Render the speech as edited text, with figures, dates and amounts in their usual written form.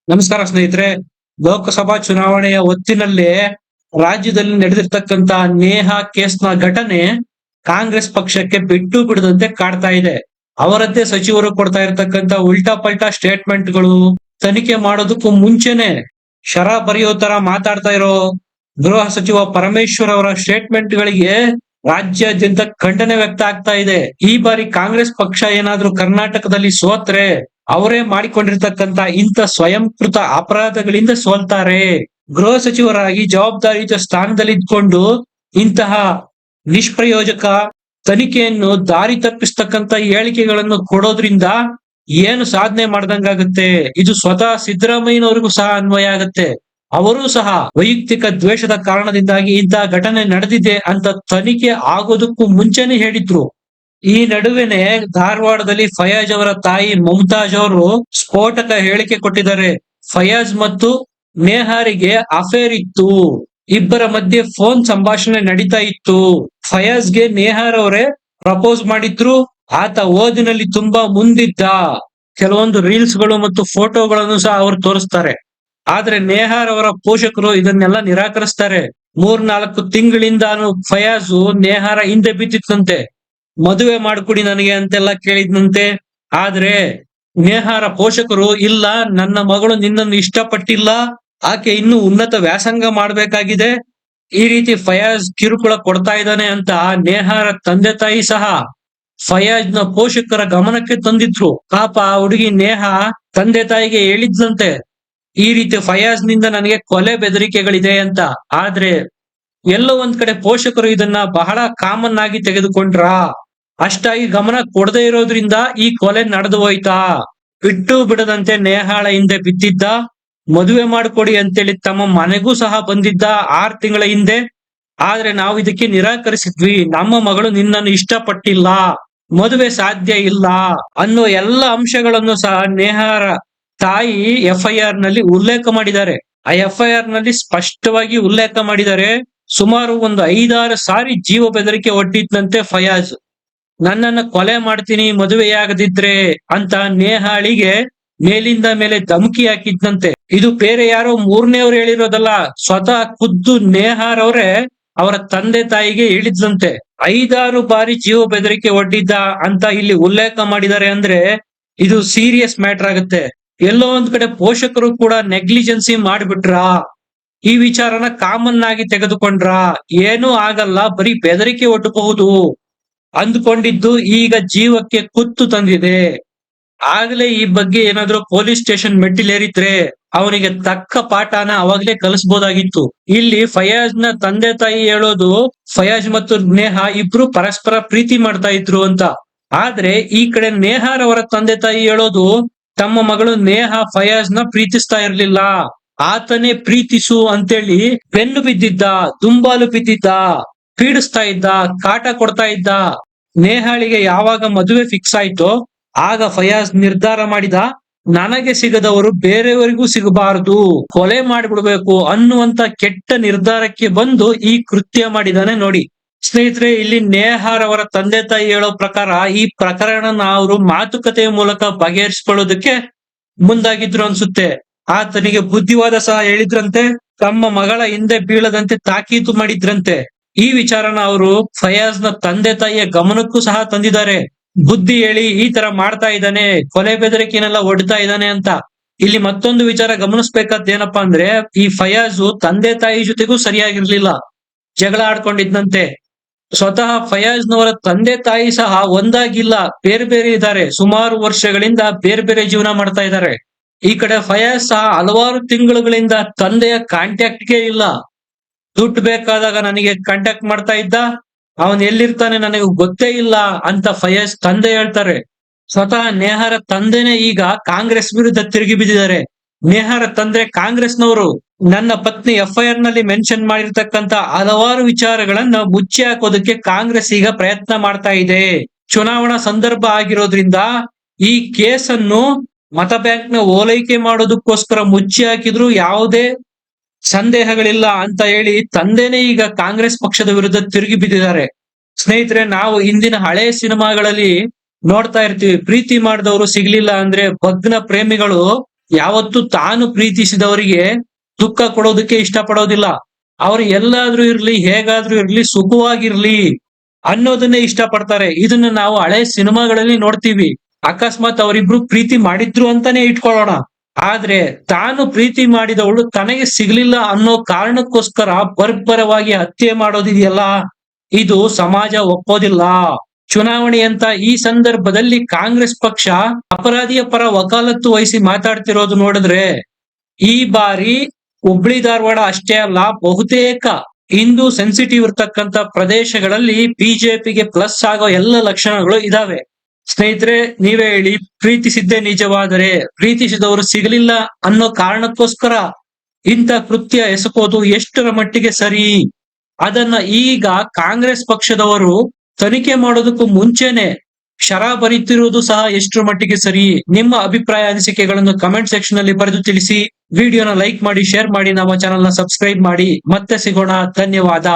ನಮಸ್ಕಾರ ಸ್ನೇಹಿತರೆ. ಲೋಕಸಭಾ ಚುನಾವಣೆಯ ಹೊತ್ತಿನಲ್ಲಿ ರಾಜ್ಯದಲ್ಲಿ ನಡೆದಿರ್ತಕ್ಕಂತ ನೇಹಾ ಕೇಸ್ನ ಘಟನೆ ಕಾಂಗ್ರೆಸ್ ಪಕ್ಷಕ್ಕೆ ಬಿಟ್ಟು ಬಿಡದಂತೆ ಕಾಡ್ತಾ ಇದೆ. ಅವರದ್ದೇ ಸಚಿವರು ಕೊಡ್ತಾ ಇರ್ತಕ್ಕಂತ ಉಲ್ಟಾ ಪಲ್ಟಾ ಸ್ಟೇಟ್ಮೆಂಟ್ಗಳು, ತನಿಖೆ ಮಾಡೋದಕ್ಕೂ ಮುಂಚೆನೆ ಶರ ಬರೆಯೋ ತರ ಮಾತಾಡ್ತಾ ಇರೋ ಗೃಹ ಸಚಿವ ಪರಮೇಶ್ವರ್ ಅವರ ಸ್ಟೇಟ್ಮೆಂಟ್ ಗಳಿಗೆ ರಾಜ್ಯಾದ್ಯಂತ ಖಂಡನೆ ವ್ಯಕ್ತ ಆಗ್ತಾ ಇದೆ. ಈ ಬಾರಿ ಕಾಂಗ್ರೆಸ್ ಪಕ್ಷ ಏನಾದ್ರೂ ಕರ್ನಾಟಕದಲ್ಲಿ ಸೋತ್ರೆ ಅವರೇ ಮಾಡಿಕೊಂಡಿರ್ತಕ್ಕಂತ ಇಂಥ ಸ್ವಯಂಕೃತ ಅಪರಾಧಗಳಿಂದ ಸೋಲ್ತಾರೆ. ಗೃಹ ಸಚಿವರಾಗಿ ಜವಾಬ್ದಾರಿಯುತ ಸ್ಥಾನದಲ್ಲಿ ಇದ್ಕೊಂಡು ಇಂತಹ ನಿಷ್ಪ್ರಯೋಜಕ ತನಿಖೆಯನ್ನು ದಾರಿ ತಪ್ಪಿಸ್ತಕ್ಕಂತ ಹೇಳಿಕೆಗಳನ್ನು ಕೊಡೋದ್ರಿಂದ ಏನು ಸಾಧನೆ ಮಾಡ್ದಂಗಾಗುತ್ತೆ. ಇದು ಸ್ವತಃ ಸಿದ್ದರಾಮಯ್ಯನವರಿಗೂ ಸಹ ಅನ್ವಯ ಆಗುತ್ತೆ. ಅವರೂ ಸಹ ವೈಯಕ್ತಿಕ ದ್ವೇಷದ ಕಾರಣದಿಂದಾಗಿ ಇಂತಹ ಘಟನೆ ನಡೆದಿದೆ ಅಂತ ತನಿಖೆ ಆಗೋದಕ್ಕೂ ಮುಂಚೆನೆ ಹೇಳಿದ್ರು. ಈ ನಡುವೆನೆ ಧಾರವಾಡದಲ್ಲಿ ಫಯಾಜ್ ಅವರ ತಾಯಿ ಮುಮ್ತಾಜ್ ಅವರು ಸ್ಫೋಟಕ ಹೇಳಿಕೆ ಕೊಟ್ಟಿದ್ದಾರೆ. ಫಯಾಜ್ ಮತ್ತು ನೇಹಾರಿಗೆ ಅಫೇರ್ ಇತ್ತು, ಇಬ್ಬರ ಮಧ್ಯೆ ಫೋನ್ ಸಂಭಾಷಣೆ ನಡೀತಾ ಇತ್ತು. ಫಯಾಜ್ಗೆ ನೇಹಾರ್ ಅವರೇ ಪ್ರಪೋಸ್ ಮಾಡಿದ್ರು. ಆತ ಓದಿನಲ್ಲಿ ತುಂಬಾ ಮುಂದಿದ್ದ. ಕೆಲವೊಂದು ರೀಲ್ಸ್ ಗಳು ಮತ್ತು ಫೋಟೋಗಳನ್ನು ಸಹ ಅವರು ತೋರಿಸ್ತಾರೆ. ಆದ್ರೆ ನೇಹಾರ್ ಅವರ ಪೋಷಕರು ಇದನ್ನೆಲ್ಲ ನಿರಾಕರಿಸ್ತಾರೆ. 3-4 ತಿಂಗಳಿಂದಾನು ಫಯಾಜು ನೇಹಾರ ಹಿಂದೆ ಬಿದ್ದಿತ್ತಂತೆ. ಮದುವೆ ಮಾಡ್ಕೊಡಿ ನನಗೆ ಅಂತೆಲ್ಲ ಕೇಳಿದ್ನಂತೆ. ಆದ್ರೆ ನೇಹಾರ ಪೋಷಕರು ಇಲ್ಲ, ನನ್ನ ಮಗಳು ನಿನ್ನನ್ನು ಇಷ್ಟಪಟ್ಟಿಲ್ಲ, ಆಕೆ ಇನ್ನು ಉನ್ನತ ವ್ಯಾಸಂಗ ಮಾಡ್ಬೇಕಾಗಿದೆ, ಈ ರೀತಿ ಫಯಾಜ್ ಕಿರುಕುಳ ಕೊಡ್ತಾ ಇದ್ದಾನೆ ಅಂತ ನೇಹಾರ ತಂದೆ ತಾಯಿ ಸಹ ಫಯಾಜ್ನ ಪೋಷಕರ ಗಮನಕ್ಕೆ ತಂದಿದ್ರು. ಪಾಪ ಹುಡುಗಿ ನೇಹಾ ತಂದೆ ತಾಯಿಗೆ ಹೇಳಿದ್ಲಂತೆ, ಈ ರೀತಿ ಫಯಾಜ್ ನಿಂದ ನನಗೆ ಕೊಲೆ ಬೆದರಿಕೆಗಳಿದೆ ಅಂತ. ಆದ್ರೆ ಎಲ್ಲೋ ಒಂದ್ ಕಡೆ ಪೋಷಕರು ಇದನ್ನ ಬಹಳ ಕಾಮನ್ ಆಗಿ ತೆಗೆದುಕೊಂಡ್ರ. ಅಷ್ಟಾಗಿ ಗಮನ ಕೊಡದೇ ಇರೋದ್ರಿಂದ ಈ ಕೊಲೆ ನಡೆದು ಹೋಯ್ತಾ. ಬಿಟ್ಟು ಬಿಡದಂತೆ ನೇಹಾಳ ಹಿಂದೆ ಬಿದ್ದಿದ್ದ. ಮದುವೆ ಮಾಡ್ಕೊಡಿ ಅಂತೇಳಿ ತಮ್ಮ ಮನೆಗೂ ಸಹ ಬಂದಿದ್ದ 6 ತಿಂಗಳ ಹಿಂದೆ. ಆದ್ರೆ ನಾವು ಇದಕ್ಕೆ ನಿರಾಕರಿಸಿದ್ವಿ, ನಮ್ಮ ಮಗಳು ನಿನ್ನನ್ನು ಇಷ್ಟಪಟ್ಟಿಲ್ಲ, ಮದುವೆ ಸಾಧ್ಯ ಇಲ್ಲ ಅನ್ನೋ ಎಲ್ಲ ಅಂಶಗಳನ್ನು ಸಹ ನೇಹಾರ ತಾಯಿ FIR ನಲ್ಲಿ ಉಲ್ಲೇಖ ಮಾಡಿದ್ದಾರೆ. ಆ FIR ನಲ್ಲಿ ಸ್ಪಷ್ಟವಾಗಿ ಉಲ್ಲೇಖ ಮಾಡಿದ್ದಾರೆ. ಸುಮಾರು ಒಂದು 5-6 ಸಾರಿ ಜೀವ ಬೆದರಿಕೆ ಒಡ್ಡಿದ್ನಂತೆ ಫಯಾಜ್. ನನ್ನನ್ನ ಕೊಲೆ ಮಾಡ್ತೀನಿ ಮದುವೆಯಾಗದಿದ್ರೆ ಅಂತ ನೇಹಾಳಿಗೆ ಮೇಲಿಂದ ಮೇಲೆ ಧಮಕಿ ಹಾಕಿದ್ನಂತೆ. ಇದು ಬೇರೆ ಯಾರೋ ಮೂರನೇವ್ರು ಹೇಳಿರೋದಲ್ಲ, ಸ್ವತಃ ಖುದ್ದು ನೇಹಾರ್ ಅವರೇ ಅವರ ತಂದೆ ತಾಯಿಗೆ ಹೇಳಿದ್ಲಂತೆ. 5-6 ಬಾರಿ ಜೀವ ಬೆದರಿಕೆ ಒಡ್ಡಿದ್ದ ಅಂತ ಇಲ್ಲಿ ಉಲ್ಲೇಖ ಮಾಡಿದ್ದಾರೆ ಅಂದ್ರೆ ಇದು ಸೀರಿಯಸ್ ಮ್ಯಾಟರ್ ಆಗುತ್ತೆ. ಎಲ್ಲೋ ಒಂದ್ ಕಡೆ ಪೋಷಕರು ಕೂಡ ನೆಗ್ಲಿಜೆನ್ಸಿ ಮಾಡ್ಬಿಟ್ರ, ಈ ವಿಚಾರನ ಕಾಮನ್ ಆಗಿ ತೆಗೆದುಕೊಂಡ್ರ, ಏನೂ ಆಗಲ್ಲ ಬರೀ ಬೆದರಿಕೆ ಒಡ್ಡಬಹುದು ಅಂದ್ಕೊಂಡಿದ್ದು ಈಗ ಜೀವಕ್ಕೆ ಕುತ್ತು ತಂದಿದೆ. ಆಗ್ಲೇ ಈ ಬಗ್ಗೆ ಏನಾದ್ರೂ ಪೊಲೀಸ್ ಸ್ಟೇಷನ್ ಮೆಟ್ಟಿಲೇರಿದ್ರೆ ಅವನಿಗೆ ತಕ್ಕ ಪಾಠನ ಅವಾಗ್ಲೇ ಕಲಿಸ್ಬೋದಾಗಿತ್ತು. ಇಲ್ಲಿ ಫಯಾಜ್ ನ ತಂದೆ ತಾಯಿ ಹೇಳೋದು ಫಯಾಜ್ ಮತ್ತು ನೇಹಾ ಇಬ್ರು ಪರಸ್ಪರ ಪ್ರೀತಿ ಮಾಡ್ತಾ ಇದ್ರು ಅಂತ. ಆದ್ರೆ ಈ ಕಡೆ ನೇಹಾರ್ ಅವರ ತಂದೆ ತಾಯಿ ಹೇಳೋದು ತಮ್ಮ ಮಗಳು ನೇಹಾ ಫಯಾಜ್ ನ ಪ್ರೀತಿಸ್ತಾ ಇರ್ಲಿಲ್ಲ, ಆತನೇ ಪ್ರೀತಿಸು ಅಂತೇಳಿ ಬೆನ್ನು ಬಿದ್ದಿದ್ದ, ದುಂಬಾಲು ಬಿದ್ದಿದ್ದ, ಪೀಡಿಸ್ತಾ ಇದ್ದ, ಕಾಟ ಕೊಡ್ತಾ ಇದ್ದ. ನೇಹಾಳಿಗೆ ಯಾವಾಗ ಮದುವೆ ಫಿಕ್ಸ್ ಆಯ್ತೋ ಆಗ ಫಯಾಜ್ ನಿರ್ಧಾರ ಮಾಡಿದ, ನನಗೆ ಸಿಗದವರು ಬೇರೆಯವರಿಗೂ ಸಿಗಬಾರದು, ಕೊಲೆ ಮಾಡಿಬಿಡ್ಬೇಕು ಅನ್ನುವಂತ ಕೆಟ್ಟ ನಿರ್ಧಾರಕ್ಕೆ ಬಂದು ಈ ಕೃತ್ಯ ಮಾಡಿದಾನೆ ನೋಡಿ. ಸ್ನೇಹಿತರೆ, ಇಲ್ಲಿ ನೇಹಾರ್ ಅವರ ತಂದೆ ತಾಯಿ ಹೇಳೋ ಪ್ರಕಾರ ಈ ಪ್ರಕರಣನ ಅವರು ಮಾತುಕತೆಯ ಮೂಲಕ ಬಗೆಹರಿಸಿಕೊಳ್ಳೋದಕ್ಕೆ ಮುಂದಾಗಿದ್ರು ಅನ್ಸುತ್ತೆ. ಆತನಿಗೆ ಬುದ್ಧಿವಾದ ಸಹ ಹೇಳಿದ್ರಂತೆ, ತಮ್ಮ ಮಗಳ ಹಿಂದೆ ಬೀಳದಂತೆ ತಾಕೀತು ಮಾಡಿದ್ರಂತೆ. ಈ ವಿಚಾರನ ಅವರು ಫಯಾಜ್ ನ ತಂದೆ ತಾಯಿಯ ಗಮನಕ್ಕೂ ಸಹ ತಂದಿದ್ದಾರೆ. ಬುದ್ಧಿ ಹೇಳಿ ಈ ತರ ಮಾಡ್ತಾ ಇದ್ದಾನೆ, ಕೊಲೆ ಬೆದರಿಕೆನೆಲ್ಲ ಒಡ್ತಾ ಇದ್ದಾನೆ ಅಂತ. ಇಲ್ಲಿ ಮತ್ತೊಂದು ವಿಚಾರ ಗಮನಿಸ್ಬೇಕಾದ್ ಏನಪ್ಪಾ ಅಂದ್ರೆ, ಈ ಫಯಾಜು ತಂದೆ ತಾಯಿ ಜೊತೆಗೂ ಸರಿಯಾಗಿರ್ಲಿಲ್ಲ, ಜಗಳ ಆಡ್ಕೊಂಡಿದ್ನಂತೆ. ಸ್ವತಃ ಫಯಾಜ್ನವರ ತಂದೆ ತಾಯಿ ಸಹ ಒಂದಾಗಿಲ್ಲ, ಬೇರೆ ಬೇರೆ ಇದ್ದಾರೆ. ಸುಮಾರು ವರ್ಷಗಳಿಂದ ಬೇರೆ ಬೇರೆ ಜೀವನ ಮಾಡ್ತಾ ಇದ್ದಾರೆ. ಈ ಕಡೆ ಫಯಾಜ್ ಸಹ ಹಲವಾರು ತಿಂಗಳುಗಳಿಂದ ತಂದೆಯ ಕಾಂಟ್ಯಾಕ್ಟ್ಗೆ ಇಲ್ಲ. ದುಡ್ಡು ಬೇಕಾದಾಗ ನನಗೆ ಕಾಂಟ್ಯಾಕ್ಟ್ ಮಾಡ್ತಾ ಇದ್ದ, ಅವನ್ ಎಲ್ಲಿರ್ತಾನೆ ನನಗೆ ಗೊತ್ತೇ ಇಲ್ಲ ಅಂತ ಫಯಾಜ್ ತಂದೆ ಹೇಳ್ತಾರೆ. ಸ್ವತಃ ನೇಹಾರ ತಂದೆನೇ ಈಗ ಕಾಂಗ್ರೆಸ್ ವಿರುದ್ಧ ತಿರುಗಿ ಬಿದ್ದಿದ್ದಾರೆ. ನೇಹಾರ ತಂದೆ ಕಾಂಗ್ರೆಸ್ನವರು. ನನ್ನ ಪತ್ನಿ FIR ನಲ್ಲಿ ಮೆನ್ಷನ್ ಮಾಡಿರ್ತಕ್ಕಂತ ಹಲವಾರು ವಿಚಾರಗಳನ್ನ ಮುಚ್ಚಿ ಹಾಕೋದಕ್ಕೆ ಕಾಂಗ್ರೆಸ್ ಈಗ ಪ್ರಯತ್ನ ಮಾಡ್ತಾ ಇದೆ. ಚುನಾವಣಾ ಸಂದರ್ಭ ಆಗಿರೋದ್ರಿಂದ ಈ ಕೇಸನ್ನು ಮತ ಬ್ಯಾಂಕ್ ನ ಓಲೈಕೆ ಮಾಡೋದಕ್ಕೋಸ್ಕರ ಮುಚ್ಚಿ ಹಾಕಿದ್ರು ಯಾವುದೇ ಸಂದೇಹಗಳಿಲ್ಲ ಅಂತ ಹೇಳಿ ತಂದೆನೇ ಈಗ ಕಾಂಗ್ರೆಸ್ ಪಕ್ಷದ ವಿರುದ್ಧ ತಿರುಗಿ ಬಿದ್ದಿದ್ದಾರೆ. ಸ್ನೇಹಿತರೆ, ನಾವು ಇಂದಿನ ಹಳೆ ಸಿನಿಮಾಗಳಲ್ಲಿ ನೋಡ್ತಾ ಇರ್ತೀವಿ, ಪ್ರೀತಿ ಮಾಡಿದವರು ಸಿಗ್ಲಿಲ್ಲ ಅಂದ್ರೆ ಭಗ್ನ ಪ್ರೇಮಿಗಳು ಯಾವತ್ತು ತಾನು ಪ್ರೀತಿಸಿದವರಿಗೆ ದುಃಖ ಕೊಡೋದಕ್ಕೆ ಇಷ್ಟಪಡೋದಿಲ್ಲ. ಅವ್ರು ಎಲ್ಲಾದ್ರೂ ಇರ್ಲಿ, ಹೇಗಾದ್ರೂ ಇರ್ಲಿ, ಸುಖವಾಗಿರ್ಲಿ ಅನ್ನೋದನ್ನೇ ಇಷ್ಟಪಡ್ತಾರೆ. ಇದನ್ನ ನಾವು ಹಳೆ ಸಿನಿಮಾಗಳಲ್ಲಿ ನೋಡ್ತೀವಿ. ಅಕಸ್ಮಾತ್ ಅವರಿಬ್ರು ಪ್ರೀತಿ ಮಾಡಿದ್ರು ಅಂತಾನೆ ಇಟ್ಕೊಳ್ಳೋಣ. ಆದ್ರೆ ತಾನು ಪ್ರೀತಿ ಮಾಡಿದವಳು ತನಗೆ ಸಿಗ್ಲಿಲ್ಲ ಅನ್ನೋ ಕಾರಣಕ್ಕೋಸ್ಕರ ಬರ್ಬರವಾಗಿ ಹತ್ಯೆ ಮಾಡೋದಿದೆಯಲ್ಲ, ಇದು ಸಮಾಜ ಒಪ್ಪೋದಿಲ್ಲ. ಚುನಾವಣೆಯಂತ ಈ ಸಂದರ್ಭದಲ್ಲಿ ಕಾಂಗ್ರೆಸ್ ಪಕ್ಷ ಅಪರಾಧಿಯ ಪರ ವಕಾಲತ್ತು ವಹಿಸಿ ಮಾತಾಡ್ತಿರೋದು ನೋಡಿದ್ರೆ, ಈ ಬಾರಿ ಹುಬ್ಳಿ ಧಾರವಾಡ ಅಷ್ಟೇ ಅಲ್ಲ, ಬಹುತೇಕ ಹಿಂದೂ ಸೆನ್ಸಿಟಿವ್ ಇರ್ತಕ್ಕಂತ ಪ್ರದೇಶಗಳಲ್ಲಿ ಬಿಜೆಪಿಗೆ ಪ್ಲಸ್ ಆಗೋ ಎಲ್ಲ ಲಕ್ಷಣಗಳು ಇದಾವೆ. ಸ್ನೇಹಿತರೆ, ನೀವೇ ಹೇಳಿ, ಪ್ರೀತಿಸಿದ್ದೇ ನಿಜವಾದರೆ ಪ್ರೀತಿಸಿದವರು ಸಿಗಲಿಲ್ಲ ಅನ್ನೋ ಕಾರಣಕ್ಕೋಸ್ಕರ ಇಂಥ ಕೃತ್ಯ ಎಸಕೋದು ಎಷ್ಟರ ಮಟ್ಟಿಗೆ ಸರಿ? ಅದನ್ನ ಈಗ ಕಾಂಗ್ರೆಸ್ ಪಕ್ಷದವರು ತನಿಖೆ ಮಾಡೋದಕ್ಕೂ ಮುಂಚೆನೆ ಶರ ಬರೀತಿರುವುದು ಸಹ ಎಷ್ಟರ ಮಟ್ಟಿಗೆ ಸರಿ? ನಿಮ್ಮ ಅಭಿಪ್ರಾಯ ಅನಿಸಿಕೆಗಳನ್ನು ಕಮೆಂಟ್ ಸೆಕ್ಷನ್ ಅಲ್ಲಿ ಬರೆದು ತಿಳಿಸಿ. ವಿಡಿಯೋನ ಲೈಕ್ ಮಾಡಿ, ಶೇರ್ ಮಾಡಿ, ನಮ್ಮ ಚಾನೆಲ್ ನ ಸಬ್ಸ್ಕ್ರೈಬ್ ಮಾಡಿ. ಮತ್ತೆ ಸಿಗೋಣ. ಧನ್ಯವಾದ.